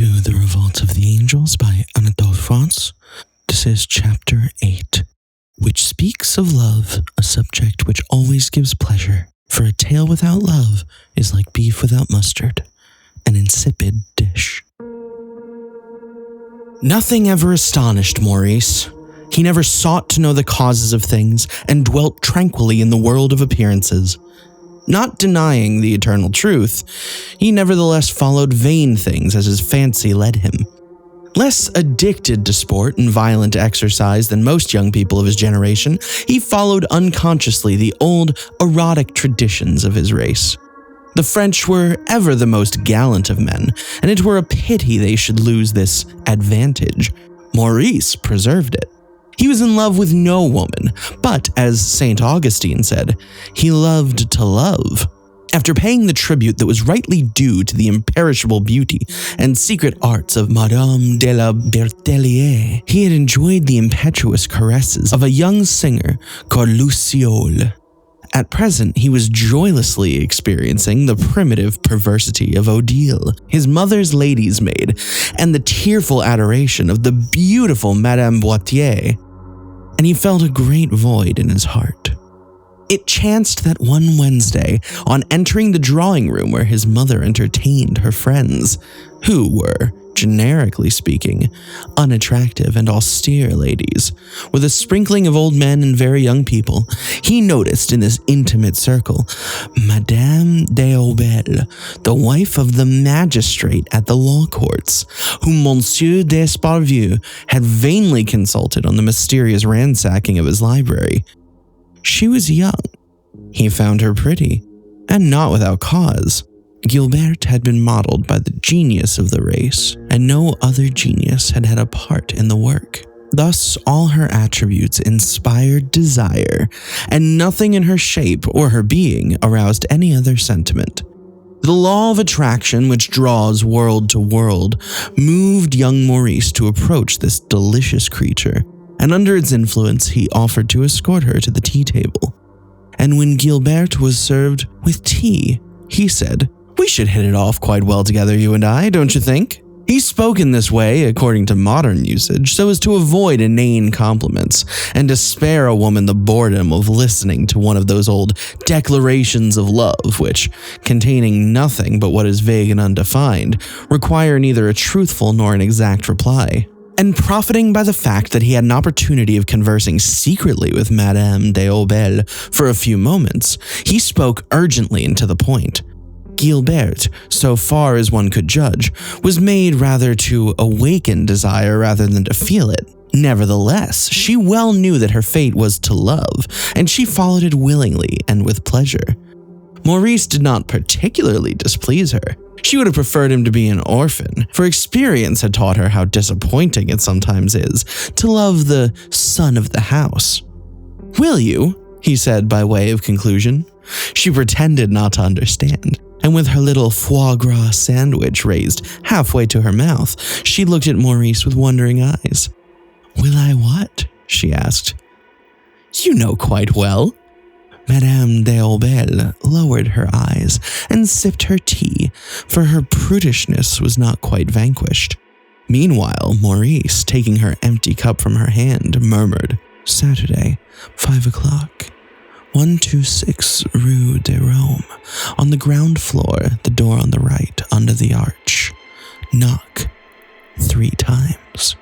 to The Revolt of the Angels by Anatole France. This is Chapter 8, which speaks of love, a subject which always gives pleasure, for a tale without love is like beef without mustard, an insipid dish. Nothing ever astonished Maurice. He never sought to know the causes of things and dwelt tranquilly in the world of appearances. Not denying the eternal truth, he nevertheless followed vain things as his fancy led him. Less addicted to sport and violent exercise than most young people of his generation, he followed unconsciously the old, erotic traditions of his race. The French were ever the most gallant of men, and it were a pity they should lose this advantage. Maurice preserved it. He was in love with no woman, but, as St. Augustine said, he loved to love. After paying the tribute that was rightly due to the imperishable beauty and secret arts of Madame de la Bertellier, he had enjoyed the impetuous caresses of a young singer called Luciole. At present, he was joylessly experiencing the primitive perversity of Odile, his mother's lady's maid, and the tearful adoration of the beautiful Madame Boitier, and he felt a great void in his heart. It chanced that one Wednesday, on entering the drawing room where his mother entertained her friends, who were, generically speaking, unattractive and austere ladies, with a sprinkling of old men and very young people, he noticed in this intimate circle Madame d'Aubel, the wife of the magistrate at the law courts, whom Monsieur d'Esparvieu had vainly consulted on the mysterious ransacking of his library. She was young. He found her pretty, and not without cause. Gilbert had been modeled by the genius of the race, and no other genius had had a part in the work. Thus, all her attributes inspired desire, and nothing in her shape or her being aroused any other sentiment. The law of attraction, which draws world to world, moved young Maurice to approach this delicious creature, and under its influence he offered to escort her to the tea table. And when Gilbert was served with tea, he said, "We should hit it off quite well together, you and I, don't you think?" He spoke in this way, according to modern usage, so as to avoid inane compliments, and to spare a woman the boredom of listening to one of those old declarations of love which, containing nothing but what is vague and undefined, require neither a truthful nor an exact reply. And profiting by the fact that he had an opportunity of conversing secretly with Madame d'Aubel for a few moments, he spoke urgently and to the point. Gilbert, so far as one could judge, was made rather to awaken desire rather than to feel it. Nevertheless, she well knew that her fate was to love, and she followed it willingly and with pleasure. Maurice did not particularly displease her. She would have preferred him to be an orphan, for experience had taught her how disappointing it sometimes is to love the son of the house. "Will you?" he said by way of conclusion. She pretended not to understand, and with her little foie gras sandwich raised halfway to her mouth, she looked at Maurice with wondering eyes. "Will I what?" she asked. "You know quite well." Madame d'Aubel lowered her eyes and sipped her tea, for her prudishness was not quite vanquished. Meanwhile, Maurice, taking her empty cup from her hand, murmured, "Saturday, 5 o'clock. 126 Rue de Rome. On the ground floor, the door on the right, under the arch. Knock 3 times."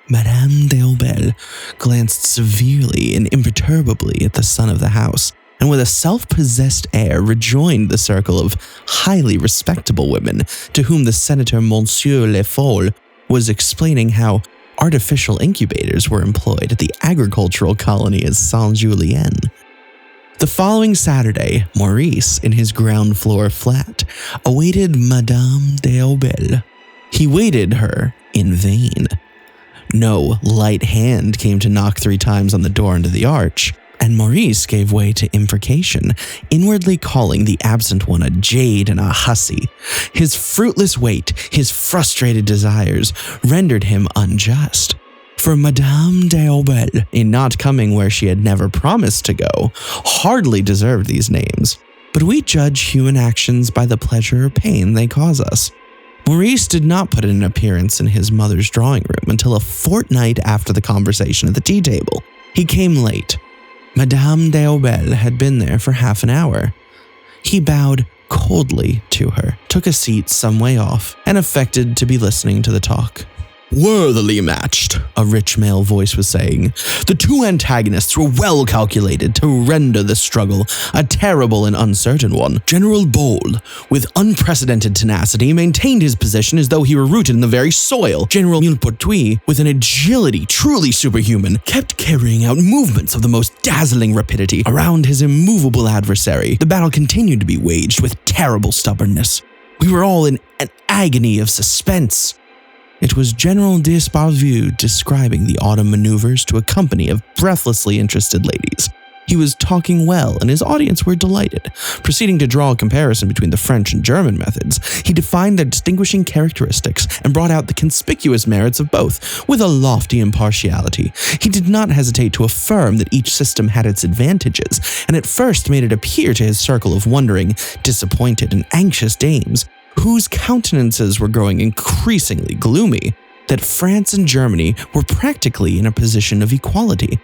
Madame d'Aubel glanced severely and imperturbably at the son of the house, and with a self-possessed air rejoined the circle of highly respectable women to whom the Senator Monsieur Le Fol was explaining how artificial incubators were employed at the agricultural colony at Saint-Julien. The following Saturday, Maurice, in his ground floor flat, awaited Madame d'Aubel. He waited her in vain. No light hand came to knock 3 times on the door into the arch, and Maurice gave way to imprecation, inwardly calling the absent one a jade and a hussy. His fruitless wait, his frustrated desires, rendered him unjust. For Madame d'Aubel, in not coming where she had never promised to go, hardly deserved these names. But we judge human actions by the pleasure or pain they cause us. Maurice did not put in an appearance in his mother's drawing room until a fortnight after the conversation at the tea table. He came late. Madame d'Aubel had been there for half an hour. He bowed coldly to her, took a seat some way off, and affected to be listening to the talk. "Worthily matched," a rich male voice was saying. "The two antagonists were well calculated to render the struggle a terrible and uncertain one. General Bold, with unprecedented tenacity, maintained his position as though he were rooted in the very soil. General Millepertuis, with an agility truly superhuman, kept carrying out movements of the most dazzling rapidity around his immovable adversary. The battle continued to be waged with terrible stubbornness. We were all in an agony of suspense." It was General d'Esparvieu describing the autumn maneuvers to a company of breathlessly interested ladies. He was talking well, and his audience were delighted. Proceeding to draw a comparison between the French and German methods, he defined their distinguishing characteristics and brought out the conspicuous merits of both, with a lofty impartiality. He did not hesitate to affirm that each system had its advantages, and at first made it appear to his circle of wondering, disappointed, and anxious dames, whose countenances were growing increasingly gloomy, that France and Germany were practically in a position of equality.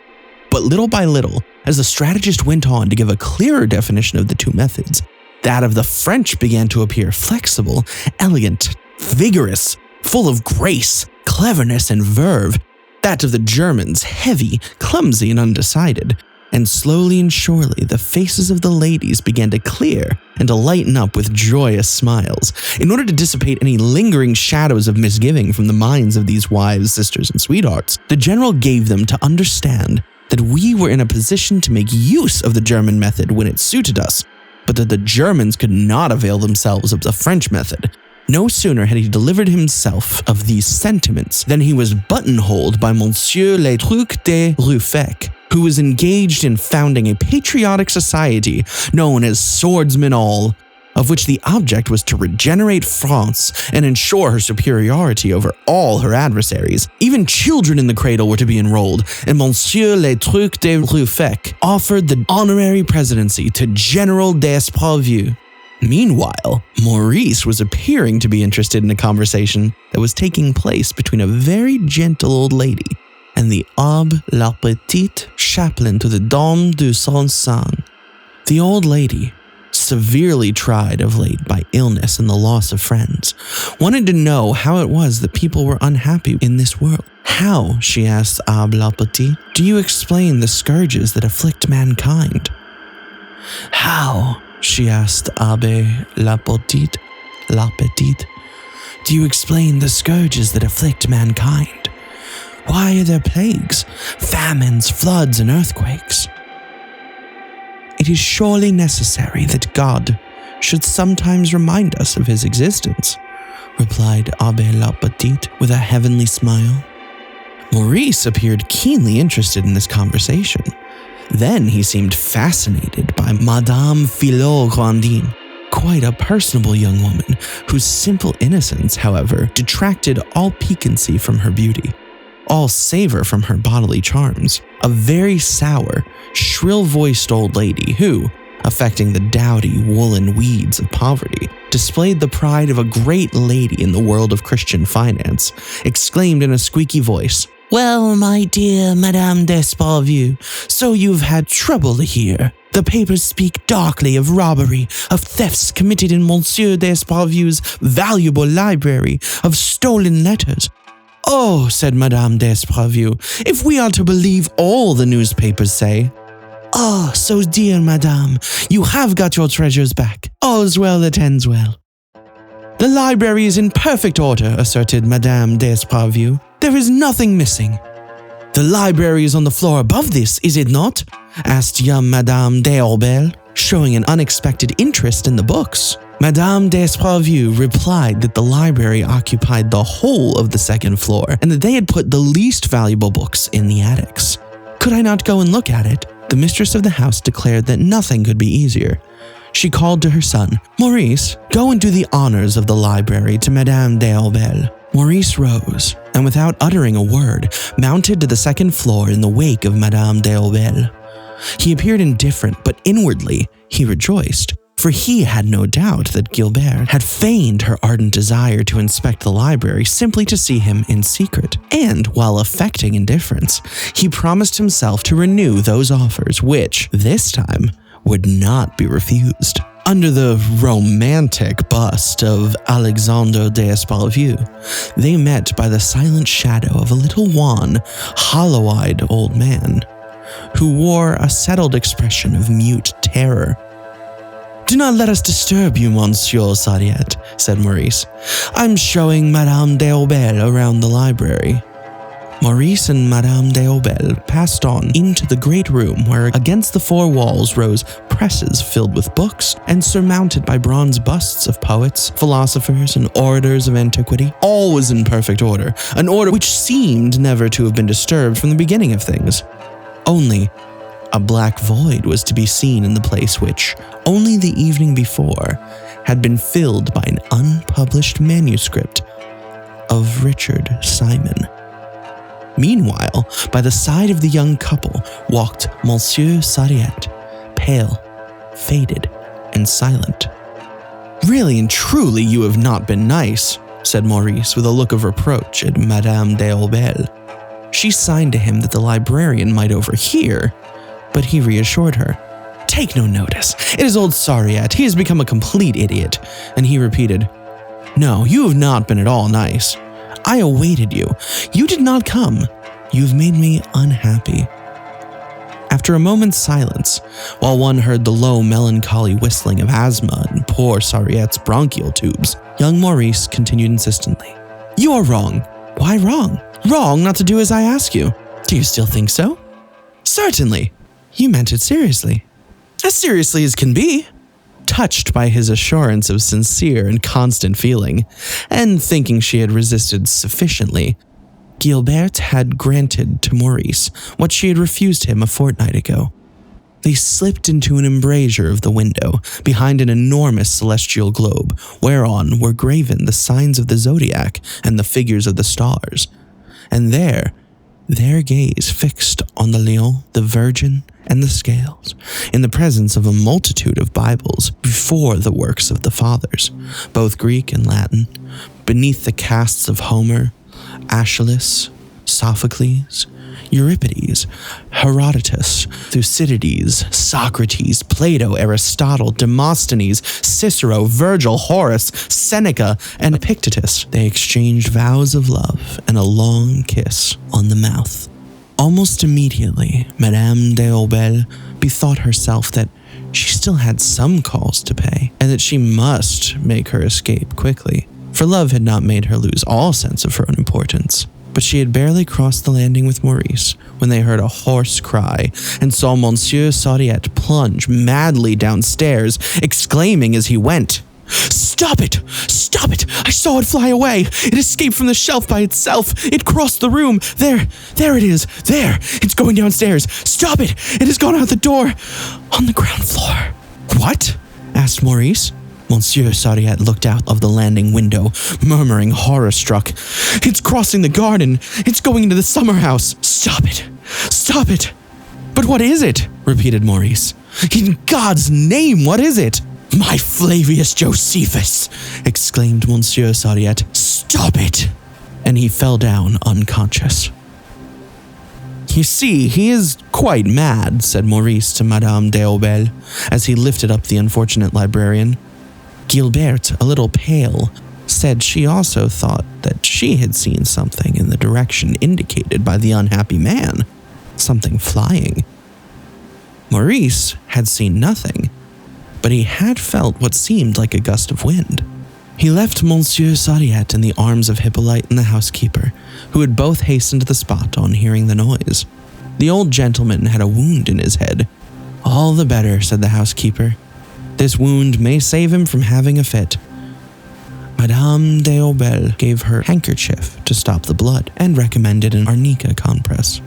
But little by little, as the strategist went on to give a clearer definition of the two methods, that of the French began to appear flexible, elegant, vigorous, full of grace, cleverness, and verve. That of the Germans heavy, clumsy, and undecided. And slowly and surely, the faces of the ladies began to clear and to lighten up with joyous smiles. In order to dissipate any lingering shadows of misgiving from the minds of these wives, sisters, and sweethearts, the general gave them to understand that we were in a position to make use of the German method when it suited us, but that the Germans could not avail themselves of the French method. No sooner had he delivered himself of these sentiments than he was buttonholed by Monsieur Le Truc de Ruffec, who was engaged in founding a patriotic society known as Swordsmen All, of which the object was to regenerate France and ensure her superiority over all her adversaries. Even children in the cradle were to be enrolled, and Monsieur Le Truc de Ruffec offered the honorary presidency to General d'Esparvieu. Meanwhile, Maurice was appearing to be interested in a conversation that was taking place between a very gentle old lady and the Abbé la Petite, chaplain to the Dame du Saint-Sang. The old lady, severely tried of late by illness and the loss of friends, wanted to know how it was that people were unhappy in this world. "How," she asked Abbé la Petite, "do you explain the scourges that afflict mankind?" "How," she asked Abbé la Petite, "do you explain the scourges that afflict mankind? Why are there plagues, famines, floods, and earthquakes?" "It is surely necessary that God should sometimes remind us of his existence," replied Abbé la Petite with a heavenly smile. Maurice appeared keenly interested in this conversation. Then he seemed fascinated by Madame Philot-Grandin, quite a personable young woman whose simple innocence, however, detracted all piquancy from her beauty, all savor from her bodily charms. A very sour, shrill-voiced old lady who, affecting the dowdy woolen weeds of poverty, displayed the pride of a great lady in the world of Christian finance, exclaimed in a squeaky voice, "Well, my dear Madame d'Esparvieu, so you've had trouble here. The papers speak darkly of robbery, of thefts committed in Monsieur d'Esparvieu's valuable library, of stolen letters." "Oh," said Madame d'Esparvieu, "if we are to believe all the newspapers say." "Ah, so dear Madame, you have got your treasures back. All's well that ends well." "The library is in perfect order," asserted Madame d'Esparvieu. "There is nothing missing." "The library is on the floor above this, is it not?" asked young Madame d'Aubel, showing an unexpected interest in the books. Madame d'Esparvieu replied that the library occupied the whole of the second floor and that they had put the least valuable books in the attics. "Could I not go and look at it?" The mistress of the house declared that nothing could be easier. She called to her son, "Maurice, go and do the honors of the library to Madame d'Aubel." Maurice rose, and without uttering a word, mounted to the second floor in the wake of Madame d'Aubel. He appeared indifferent, but inwardly he rejoiced. For he had no doubt that Gilbert had feigned her ardent desire to inspect the library simply to see him in secret. And, while affecting indifference, he promised himself to renew those offers which, this time, would not be refused. Under the romantic bust of Alexandre d'Espalvieu, they met by the silent shadow of a little wan, hollow-eyed old man, who wore a settled expression of mute terror. "Do not let us disturb you, Monsieur Sariette," said Maurice. "I'm showing Madame d'Aubel around the library." Maurice and Madame d'Aubel passed on into the great room where against the four walls rose presses filled with books and surmounted by bronze busts of poets, philosophers, and orators of antiquity. All was in perfect order, an order which seemed never to have been disturbed from the beginning of things. Only a black void was to be seen in the place which, only the evening before, had been filled by an unpublished manuscript of Richard Simon. Meanwhile, by the side of the young couple walked Monsieur Sariette, pale, faded, and silent. "Really and truly you have not been nice," said Maurice with a look of reproach at Madame d'Aubel. She signed to him that the librarian might overhear, but he reassured her. "Take no notice. It is old Sariette. He has become a complete idiot." And he repeated, "No, you have not been at all nice. I awaited you. You did not come. You have made me unhappy." After a moment's silence, while one heard the low, melancholy whistling of asthma in poor Sariette's bronchial tubes, young Maurice continued insistently, "You are wrong." "Why wrong?" "Wrong not to do as I ask you." "Do you still think so?" "Certainly." "You meant it seriously." "As seriously as can be." Touched by his assurance of sincere and constant feeling, and thinking she had resisted sufficiently, Gilbert had granted to Maurice what she had refused him a fortnight ago. They slipped into an embrasure of the window, behind an enormous celestial globe, whereon were graven the signs of the zodiac and the figures of the stars. And there, their gaze fixed on the Lion, the Virgin, and the scales, in the presence of a multitude of Bibles before the works of the Fathers, both Greek and Latin, beneath the casts of Homer, Aeschylus, Sophocles, Euripides, Herodotus, Thucydides, Socrates, Plato, Aristotle, Demosthenes, Cicero, Virgil, Horace, Seneca, and Epictetus. They exchanged vows of love and a long kiss on the mouth. Almost immediately, Madame d'Aubel bethought herself that she still had some calls to pay, and that she must make her escape quickly, for love had not made her lose all sense of her own importance. But she had barely crossed the landing with Maurice when they heard a hoarse cry and saw Monsieur Sariette plunge madly downstairs, exclaiming as he went, "Stop it! Stop it! I saw it fly away! It escaped from the shelf by itself! It crossed the room! There it is! There! It's going downstairs! Stop it! It has gone out the door! On the ground floor!" "What?" asked Maurice. Monsieur Sariette looked out of the landing window, murmuring horror-struck, "It's crossing the garden! It's going into the summer house! Stop it! Stop it!" "But what is it?" repeated Maurice. "In God's name, what is it?" "My Flavius Josephus!" exclaimed Monsieur Sariette. "Stop it!" And he fell down unconscious. "You see, he is quite mad," said Maurice to Madame d'Aubel, as he lifted up the unfortunate librarian. Gilbert, a little pale, said she also thought that she had seen something in the direction indicated by the unhappy man, something flying. Maurice had seen nothing, but he had felt what seemed like a gust of wind. He left Monsieur Sariette in the arms of Hippolyte and the housekeeper, who had both hastened to the spot on hearing the noise. The old gentleman had a wound in his head. "All the better," said the housekeeper. "This wound may save him from having a fit." Madame d'Aubel gave her handkerchief to stop the blood and recommended an arnica compress.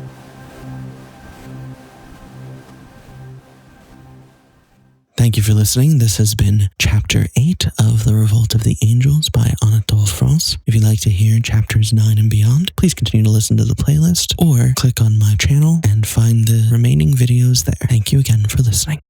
Thank you for listening. This has been Chapter 8 of The Revolt of the Angels by Anatole France. If you'd like to hear Chapters 9 and beyond, please continue to listen to the playlist or click on my channel and find the remaining videos there. Thank you again for listening.